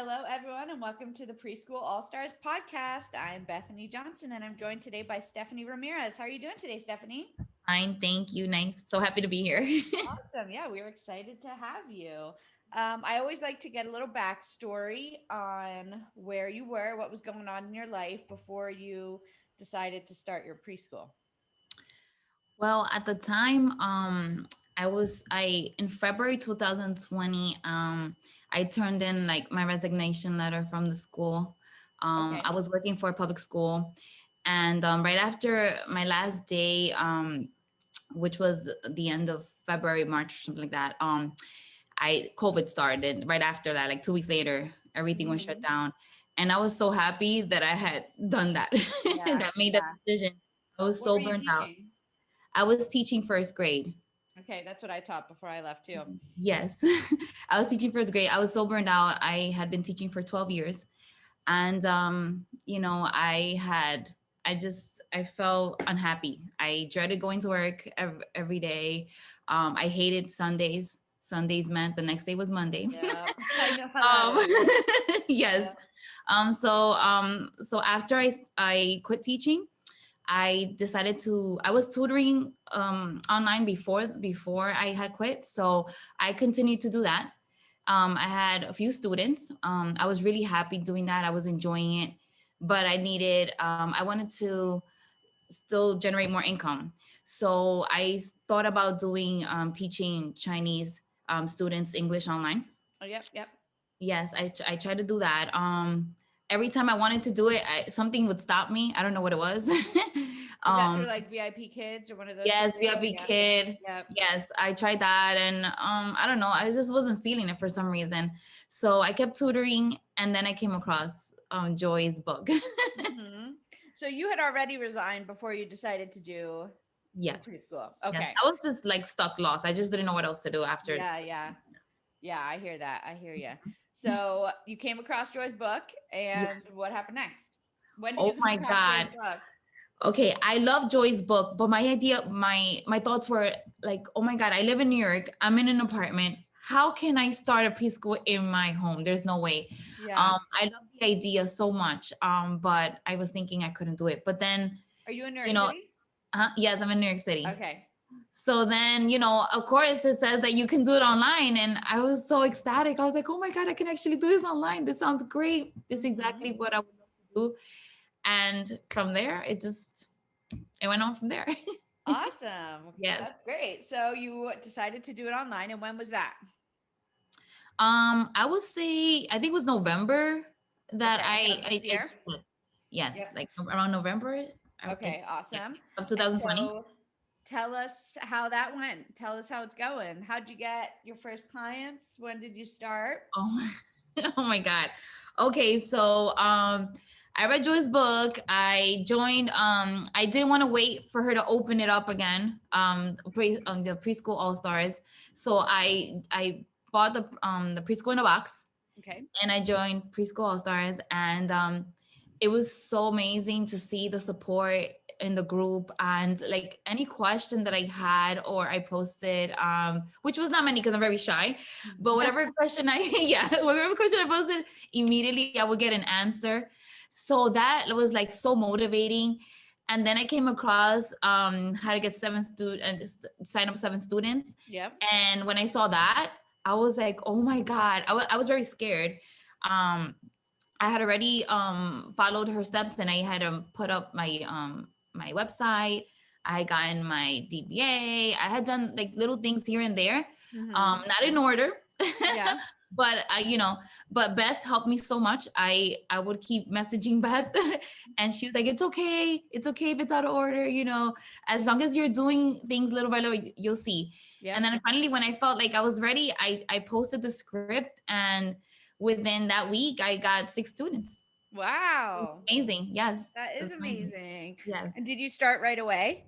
Hello, everyone, and welcome to the Preschool All Stars podcast. I'm Bethany Johnson, and I'm joined today by Stephanie Ramirez. How are you doing today, Stephanie? Fine, thank you. Nice. So happy to be here. Awesome. Yeah, we are excited to have you. I always like to get a little backstory on where you were, what was going on in your life before you decided to start your preschool. Well, at the time, I in February 2020, I turned in like my resignation letter from the school. I Okay. was working for a public school, and right after my last day, which was the end of February, March, something like that. I COVID started right after that, like 2 weeks later, everything was shut Hmm. down. And I was so happy that I had done that, Yeah. that made that Yeah. decision. I was What so were you burnt out. teaching? I was teaching first grade. Okay, that's what I taught before I left too. Yes. I was teaching first grade. I was so burned out. I had been teaching for 12 years. And I felt unhappy. I dreaded going to work every day. I hated Sundays. Sundays meant the next day was Monday. Yeah, I know how that um is. yes. So after I quit teaching, I was tutoring online before I had quit. So I continued to do that. I had a few students. I was really happy doing that. I was enjoying it, but I wanted to still generate more income. So thought about doing teaching Chinese students English online. Oh, yep, yep. Yes, I tried to do that. Every time I wanted to do it, something would stop me. I don't know what it was. Is that through um, like VIP Kids or one of those yes, programs? VIP Yeah. Kid. Yep. Yes, I tried that, and I don't know. I just wasn't feeling it for some reason. So I kept tutoring, and then I came across Joy's book. Hmm. So you had already resigned before you decided to do the Yes, preschool. yes. Okay. I was just like stuck, lost. I just didn't know what else to do after. Yeah, yeah. Yeah, I hear that. I hear you. So you came across Joy's book, Yeah. and what happened next? When did Oh you come my across Joy's God. book? Okay, I love Joy's book, but my thoughts were like, oh my God, I live in New York. I'm in an apartment. How can I start a preschool in my home? There's no way. Yeah. I love the idea so much, but I was thinking I couldn't do it. But then, Are you in New you York know, City? yes, I'm in New York City. Okay. So then, of course, it says that you can do it online, and I was so ecstatic. I was like, oh my God, I can actually do this online. This sounds great. This is Hmm. exactly what I would love to do. And from there, it went on from there. Awesome. Yes. That's great. So you decided to do it online, and when was that? I would say I think it was November that Okay, of this I year? did it. Yes, Yep. like around November, Okay, yeah, awesome. of And 2020. so tell us how that went. Tell us how it's going. How'd you get your first clients? When did you start? Oh, oh my God. Okay, so I read Joy's book. I joined. I didn't want to wait for her to open it up again. The preschool all stars. So I bought the preschool in a box, Okay. and I joined Preschool All Stars, and it was so amazing to see the support in the group, and like any question that I had or I posted, which was not many because I'm very shy, but whatever question yeah, whatever question I posted, immediately I would get an answer. So that was like so motivating. And then I came across how to get sign up 7 students, Yep. and when I saw that, I was like, oh my God. I was very scared. Um, I had already followed her steps, and I had put up my website. I had gotten my DBA. I had done like little things here and there, Mm-hmm. not in order. Yeah. But but Beth helped me so much. I would keep messaging Beth, and she was like, it's okay if it's out of order, as long as you're doing things little by little, you'll see. And Yep. then finally, when I felt like I was ready, I posted the script, and within that week I got 6 students. Wow. Amazing. Yes, That it is was amazing. amazing. Yes. And did you start right away?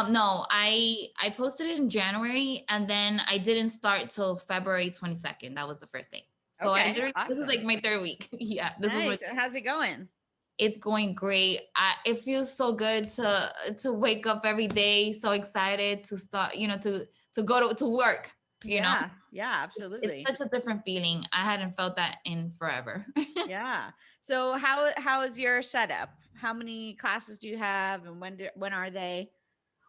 No, I posted it in January, and then I didn't start till February 22nd. That was the first day. So Okay. this is Awesome. like my third week. Yeah, this was my Nice. And how's it going? it's going great. It feels so good to wake up every day, so excited to start, to go to work. you know? Yeah. Yeah, It's absolutely. such a different feeling. I hadn't felt that in forever. Yeah. So how is your setup? How many classes do you have and when are they?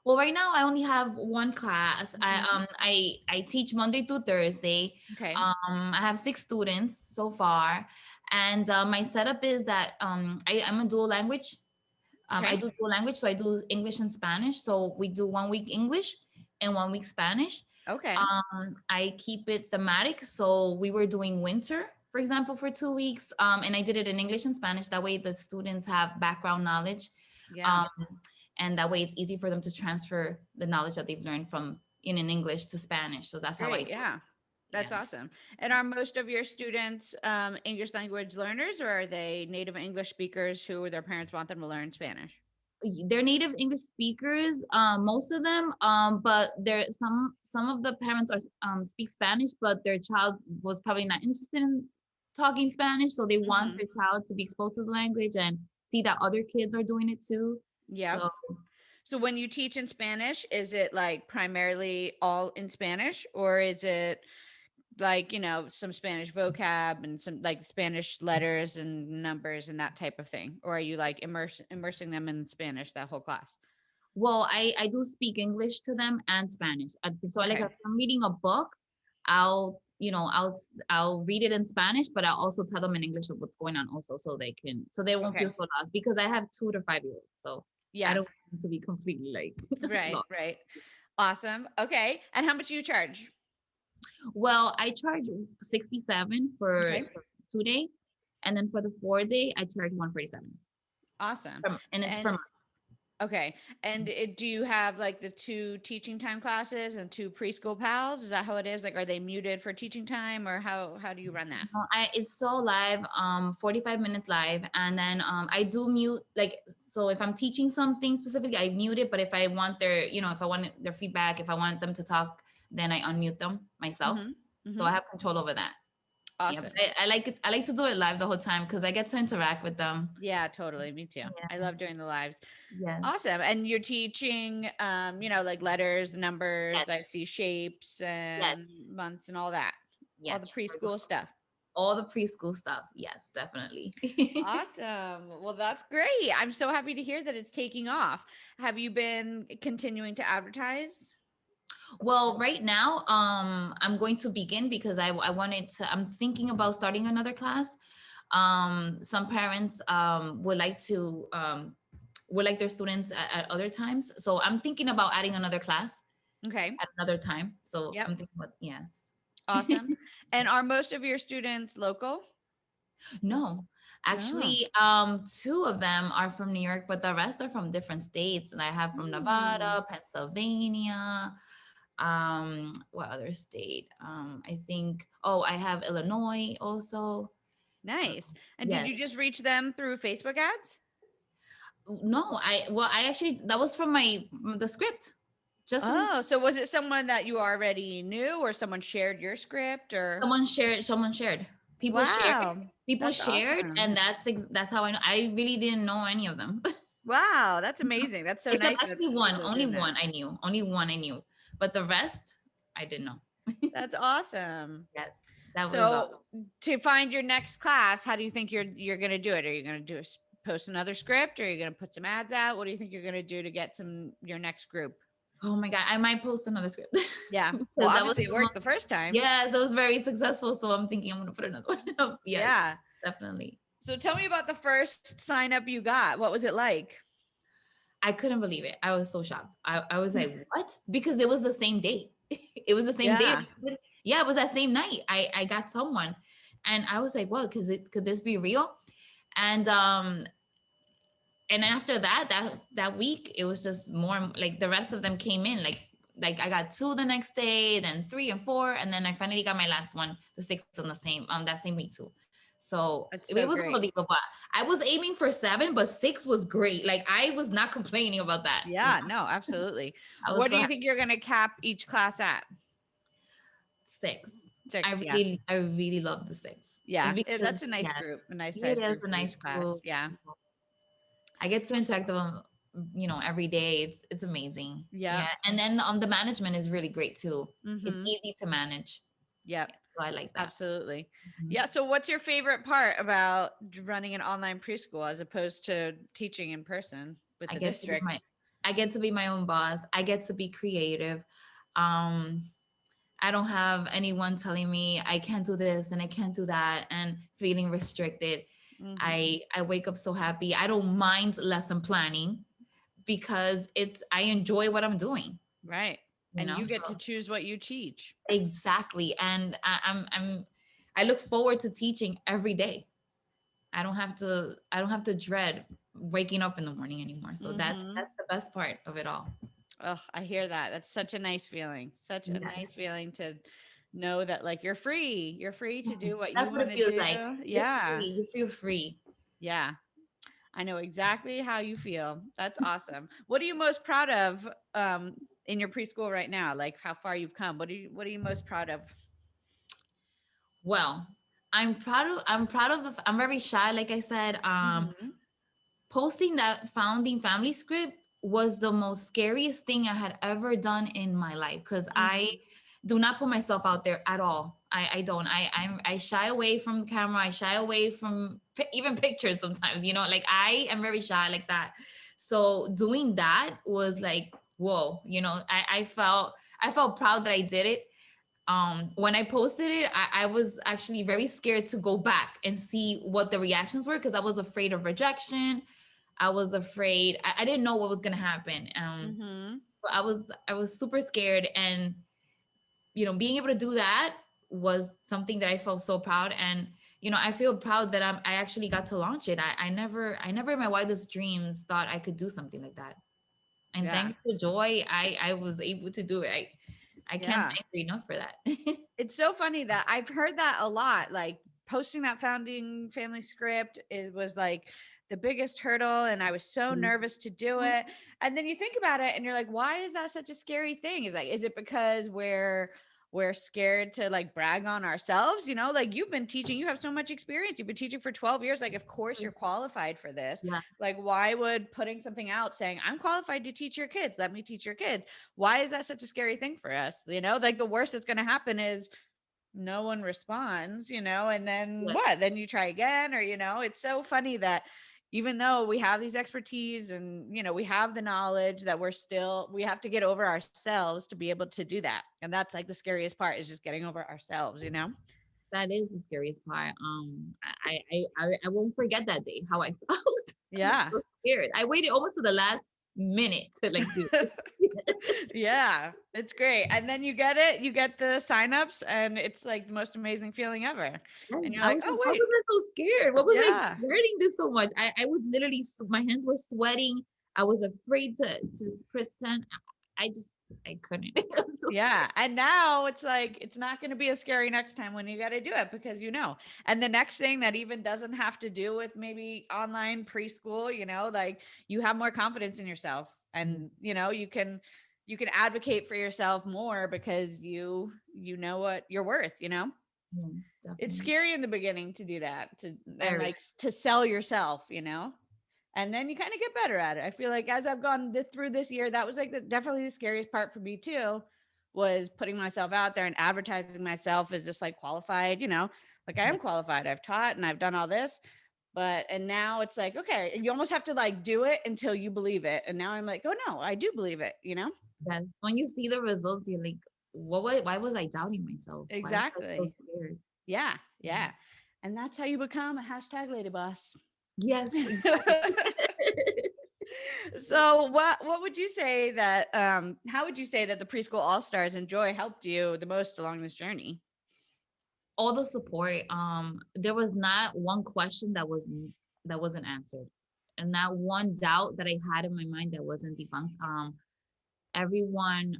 Well, right now I only have one class. Hmm. I teach Monday through Thursday. Okay. I have 6 students so far, and my setup is that I'm a dual language. I Okay. do dual language, so I do English and Spanish. So we do 1 week English and 1 week Spanish. Okay. I keep it thematic. So we were doing winter, for example, for 2 weeks, and I did it in English and Spanish. That way, the students have background knowledge, Yeah. um, and that way, it's easy for them to transfer the knowledge that they've learned from in an English to Spanish. So that's how I Great. do it. Yeah. Yeah. That's awesome. And are most of your students English language learners, or are they native English speakers who their parents want them to learn Spanish? They're native English speakers, most of them, but there some of the parents are speak Spanish, but their child was probably not interested in talking Spanish, so they want Hmm. their child to be exposed to the language and see that other kids are doing it too. Yep. So So when you teach in Spanish, is it like primarily all in Spanish, or is it like, some Spanish vocab and some like Spanish letters and numbers and that type of thing? Or are you like immersing them in Spanish that whole class? well, I do speak English to them and Spanish. So like if Okay. I'm reading a book, I'll read it in Spanish, but I'll also tell them in English of what's going on also, so they won't feel Okay. so lost, because I have 2 to 5 year olds, so I Yeah. don't want them to be completely like Right, lost. right. Awesome. Okay. And how much do you charge? Well, I charge 67 Okay. for 2 day, and then for the 4 day I charge 147, Awesome. and it's per And month. okay. And do you have like the two teaching time classes and two preschool pals? Is that how it is? Like, are they muted for teaching time, or how do you run that? It's so live, 45 minutes live, and then I do mute, like, so if I'm teaching something specifically, I mute it, but if I want if I want their feedback, if I want them to talk, then I unmute them myself. Mm-hmm. So Mm-hmm. I have control over that. Yeah, but Awesome. I like it. I like to do it live the whole time because I get to interact with them. Yeah, totally. Me too. I Yeah. love doing the lives. Yes. Awesome. And you're teaching, like letters, Yes. numbers, I see shapes Yes. and months and all that, all the Yes. preschool stuff. All the preschool stuff. Yes, definitely. Awesome. Well, that's great. I'm so happy to hear that it's taking off. Have you been continuing to advertise? Well, right now, I'm going to begin because I wanted to. I'm thinking about starting another class. Some parents would like their students at other times, so I'm thinking about adding another class Okay. at another time. So Yep. I'm thinking about, yes. Awesome. And are most of your students local? No, Oh. actually, two of them are from New York, but the rest are from different states, and I have from Hmm. Nevada, Pennsylvania. What other state? I think, oh, I have Illinois also. Nice. And did Yes. you just reach them through Facebook ads? No, I actually, that was from the script, just from the Oh, so was it someone that you already knew, or someone shared your script, or? someone shared. People shared, Wow, people that's shared, awesome. and that's how I know. I really didn't know any of them. Wow, that's amazing. That's so Except nice that actually one, people are only doing that. one I knew. Only one I knew. But the rest I didn't know. That's awesome. Yes. That was all. So, to find your next class, how do you think you're going to do it? Are you going to post another script, or are you going to put some ads out? What do you think you're going to do to get your next group? Oh my God. I might post another script. Yeah. Well, Because that was obviously it worked the first time. yes, that was very successful. So I'm thinking I'm gonna put another one up. Yes, Yeah. definitely. So tell me about the first sign up you got. What was it like? I couldn't believe it. I was so shocked. I was like, what? Because it was the same day. It was the same day. Yeah. Yeah, it was that same night. I got someone, and I was like, what? Could this be real? And and then after that week, it was just more like the rest of them came in. Like I got two the next day, then three and four, and then I finally got my last one, the sixth on the same that same week too. So That's it so was great. unbelievable. I was aiming for seven, but six was great. Like I was not complaining about that. Yeah, no, absolutely. I was What do so you happy. think you're going to cap each class at? Six. Six, yeah. I really love the six. Yeah, Because that's a nice yeah, group, a nice it size is group a for nice each class. group. Yeah. I get to interact with them every day. It's amazing. Yep. Yeah. And then the management is really great too. It's Mm-hmm. easy to manage. Yep. Yeah, so I like that. Absolutely. Mhm. Yeah. So, what's your favorite part about running an online preschool as opposed to teaching in person with I the get to be district? my I get to be my own boss. I get to be creative. Um, I don't have anyone telling me I can't do this and I can't do that and feeling restricted. Mm-hmm. I wake up so happy. I don't mind lesson planning because I enjoy what I'm doing, Right. you And know? you get to So, choose what you teach. exactly. And I look forward to teaching every day. I don't have to dread waking up in the morning anymore. So that's Mm-hmm. that's the best part of it all. Oh, I hear that. That's such a nice feeling. Such a nice Yes. feeling to know that like you're free. You're free to Yes. do what you That's what want it to feels do. like. You're Yeah. free. You feel free. Yeah. I know exactly how you feel. That's awesome. What are you most proud of in your preschool right now? Like how far you've come. What are you most proud of? Well, I'm very shy, like I said. Mhm. Posting that founding family script was the most scariest thing I had ever done in my life because I Mhm. do not put myself out there at all. I don't. I shy away from the camera. I shy away from even pictures sometimes. Like I am very shy like that. So doing that was like whoa. I felt proud that I did it. When I posted it, I was actually very scared to go back and see what the reactions were because I was afraid of rejection. I was afraid. I didn't know what was gonna happen. Mhm. But I was super scared, and being able to do that was something that I felt so proud. And I feel proud that I actually got to launch it. I never in my wildest dreams thought I could do something like that. And Yeah. thanks to Joy, I was able to do it. I can't Yeah. thank her enough for that. It's so funny that I've heard that a lot. Like posting that founding family script was like the biggest hurdle and I was so nervous to do it. And then you think about it and you're like, why is that such a scary thing? Is it because we're scared to like brag on ourselves, like you've been teaching, you have so much experience. You've been teaching for 12 years. Like of course you're qualified for this. Yeah, Like why would putting something out saying, "I'm qualified to teach your kids. Let me teach your kids." Why is that such a scary thing for us? Like the worst that's going to happen is no one responds, and then yeah, what? Then you try again, or, it's so funny that even though we have these expertise and, we have the knowledge that we have to get over ourselves to be able to do that. And that's like the scariest part is just getting over ourselves. that is the scariest part. I won't forget that day how I felt. I was Yeah. so scared. I waited almost to the last minute to like do it. Yeah, it's great. And then you get the signups and it's like the most amazing feeling ever. Yes, And you're I like, was like, "Oh, why wait." was I so scared? What was I Yeah. dreading this so much? I was literally, my hands were sweating. I was afraid to present. I just, I couldn't. I was so Yeah. And now it's like, it's not going to be as scary next time when you got to do it because And the next thing that even doesn't have to do with maybe online preschool, like you have more confidence in yourself scared. and, you can advocate for yourself more because you know what you're worth. Yes, It's definitely. scary in the beginning to do that and Very. like to sell yourself. And then you kind of get better at it. I feel like as I've gone through this year, that was like definitely the scariest part for me too, was putting myself out there and advertising myself as just like qualified. Like I Yeah, am qualified. I've taught and I've done all this, and now it's like, okay, you almost have to like do it until you believe it. And now I'm like, oh no, I do believe it. yes. When you see the results, you're like, why was I doubting myself? Why was I so Exactly. scared? Yeah. Yeah. And that's how you become a hashtag lady boss. Yes, exactly. So what would you say that how would you say that the preschool all stars and Joy helped you the most along this journey? All the support. There was not one question that wasn't answered, and not one doubt that I had in my mind that wasn't debunked. Everyone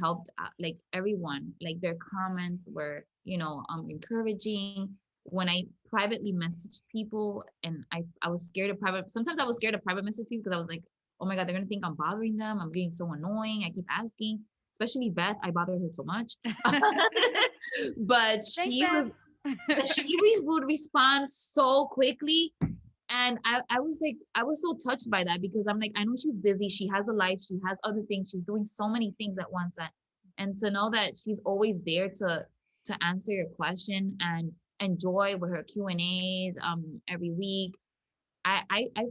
helped out, like everyone, like their comments were encouraging. When I privately messaged people, and I was scared of private, sometimes I was scared of private message people because I was like, oh my god, they're gonna think I'm bothering them, I'm getting so annoying, I keep asking, especially Beth, I bother her so much. But Thanks, she Beth. was, would respond so quickly. And I was like, I was so touched by that because I'm like, I know she's busy. She has a life. She has other things. She's doing so many things at once. And to know that she's always there to answer your question and enjoy with her Q&As every week. I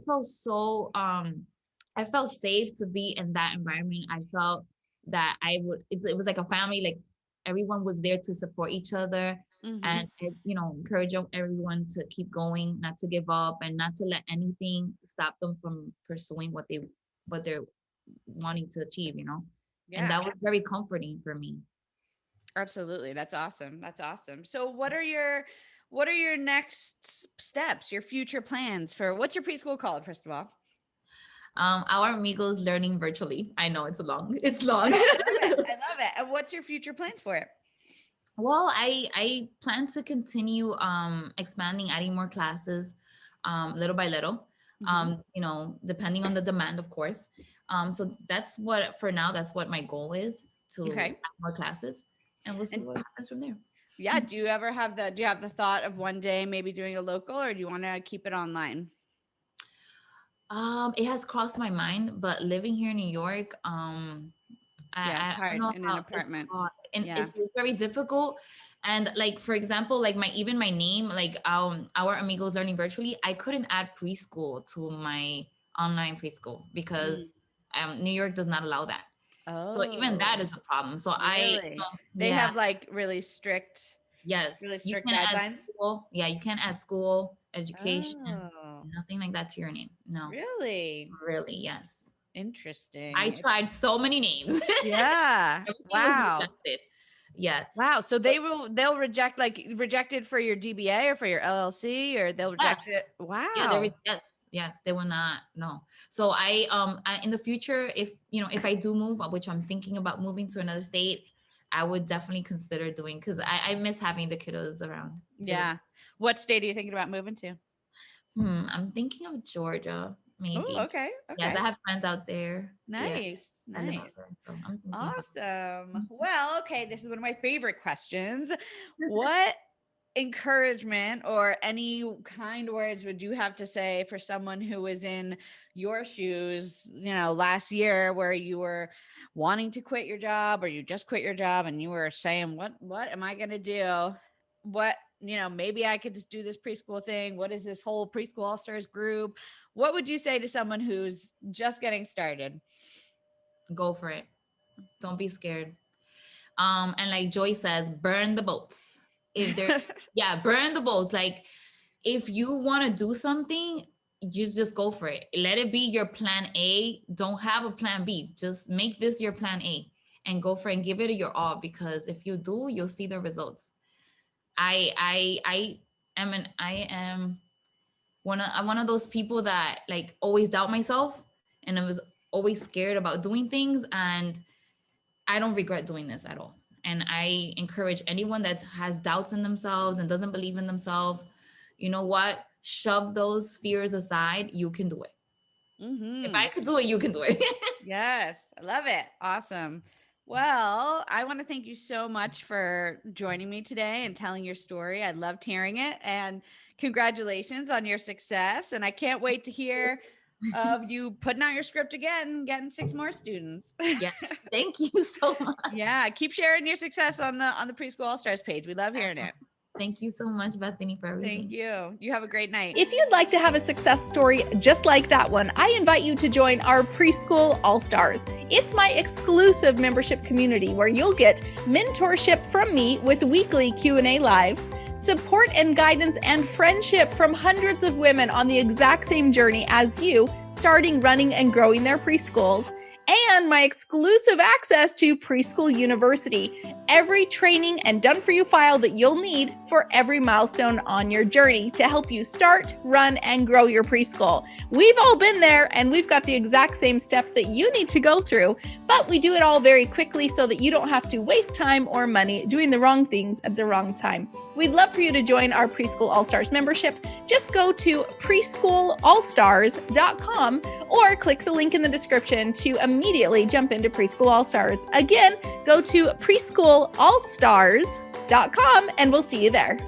felt so I felt safe to be in that environment. I felt that it was like a family, like everyone was there to support each other Mm-hmm. and encourage everyone to keep going, not to give up and not to let anything stop them from pursuing what they're wanting to achieve. And Yeah, that was very comforting for me. absolutely. That's awesome. That's awesome. So what are your next steps, your future plans for what's your preschool called, first of all? Our amigos learning virtually. I know it's long. It's Yeah, long. I love it. I love it. And what's your future plans for it? Well, I plan to continue expanding, adding more classes, little by little. Hmm. Depending on the demand, of course. So that's what for now. That's what my goal is, to Okay. add more classes, and we'll see And what happens from there. yeah, do you have the thought of one day maybe doing a local, or do you want to keep it online? It has crossed my mind, but living here in New York, Yeah, it's I don't hard know in an how it's apartment. hard and Yeah. it's very difficult. And like for example, like my name, like our amigos learning virtually, I couldn't add preschool to my online preschool Mm. because New York does not allow that. So even that Oh, is a problem. So really? They yeah, have like really strict, yes, really you strict can add guidelines. school. Yeah, you can't add school, education, Oh, nothing like that to your name. No, really? really, yes. I Interesting. tried so many names. Yeah. Everything was Wow. rejected. Yeah. Wow. So So, they'll reject it for your DBA or for your LLC, or they'll yeah. reject it. Yeah, Wow. yes, they will not. No. So in the future, if I do move, which I'm thinking about moving to another state, I would definitely consider doing, because I miss having the kiddos around too. Yeah. What state are you thinking about moving to? I'm thinking of Georgia, Oh, maybe. okay. Yes, Okay. I have friends out there. Yeah, Nice. I live out Nice. there, so I'm thinking about Awesome. it. Well, okay, this is one of my favorite questions. What encouragement or any kind words would you have to say for someone who was in your shoes, last year, where you were wanting to quit your job, or you just quit your job and you were saying, what am I going to do? Maybe I could just do this preschool thing. What is this whole preschool all stars group? What would you say to someone who's just getting started? Go for it. Don't be scared. And like Joy says, burn the boats. If there, yeah, burn the boats. Like if you want to do something, you just go for it. Let it be your plan A. Don't have a plan B. Just make this your plan A and go for it and give it your all, because if you do, you'll see the results. I am one of those people that like always doubt myself, and I was always scared about doing things, and I don't regret doing this at all. And I encourage anyone that has doubts in themselves and doesn't believe in themselves, you know what? Shove those fears aside. You can do it. If I Mhm. could do it, you can do it. Yes, I love it. Awesome. Well, I want to thank you so much for joining me today and telling your story. I loved hearing it, and congratulations on your success. And I can't wait to hear of you putting out your script again and getting six more students. Yeah. Thank you so much. Yeah, keep sharing your success on the Preschool All Stars page. We love I hearing know. it. Thank you so much, Bethany, for Thank everything. you. You have a great night. If you'd like to have a success story just like that one, I invite you to join our Preschool All Stars. It's my exclusive membership community where you'll get mentorship from me with weekly Q&A lives, support and guidance, and friendship from hundreds of women on the exact same journey as you, starting, running, and growing their preschools, and my exclusive access to Preschool University, every training and done-for-you file that you'll need for every milestone on your journey to help you start, run, and grow your preschool. We've all been there, and we've got the exact same steps that you need to go through, but we do it all very quickly so that you don't have to waste time or money doing the wrong things at the wrong time. We'd love for you to join our Preschool All-Stars membership. Just go to preschoolallstars.com or click the link in the description to immediately jump into Preschool All-Stars. Again, go to preschoolallstars.com and we'll see you there.